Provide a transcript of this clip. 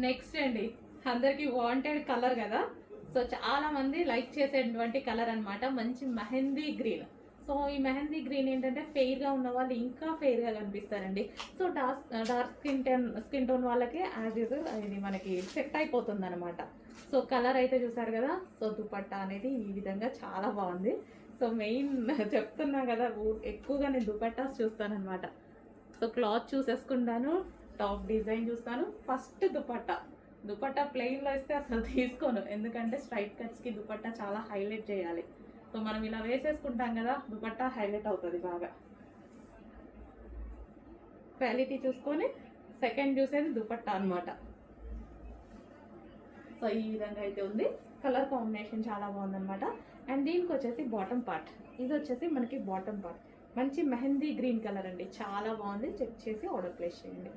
Next అండి, అందరికి wanted colour కదా. సో చాలా మంది లైక్ చేసేటువంటి కలర్ అన్నమాట, మంచి మెహందీ గ్రీన్. సో ఈ మెహందీ గ్రీన్ ఏంటంటే ఫెయిర్గా ఉన్న వాళ్ళు ఇంకా ఫెయిర్గా కనిపిస్తారండి. సో డార్క్ స్కిన్ టోన్ వాళ్ళకి యాజ్ యూజువల్ ఇది మనకి సెట్ అయిపోతుంది అనమాట. సో కలర్ అయితే చూసారు కదా. సో దుపట్టా అనేది ఈ విధంగా చాలా బాగుంది. సో మెయిన్ చెప్తున్నా కదా, ఎక్కువగా నేను దుపట్టాస్ చూస్తానన్నమాట. సో క్లాత్ చూసేసుకుంటాను, టాప్ డిజైన్ చూస్తాను. ఫస్ట్ దుపట్టా ప్లెయిన్లో ఇస్తే అసలు తీసుకోను, ఎందుకంటే స్ట్రైట్ కట్స్కి దుపట్టా చాలా హైలైట్ చేయాలి. సో మనం ఇలా వేసేసుకుంటాం కదా, దుపట్టా హైలైట్ అవుతుంది బాగా. క్వాలిటీ చూసుకొని సెకండ్ చూసేది దుపట్టా అనమాట. సో ఈ విధంగా అయితే ఉంది. కలర్ కాంబినేషన్ చాలా బాగుందన్నమాట. అండ్ దీనికి వచ్చేసి బాటమ్ పార్ట్, ఇది వచ్చేసి మనకి బాటమ్ పార్ట్ మంచి మెహందీ గ్రీన్ కలర్ అండి, చాలా బాగుంది. చెక్ చేసి ఆర్డర్ ప్లేస్ చేయండి.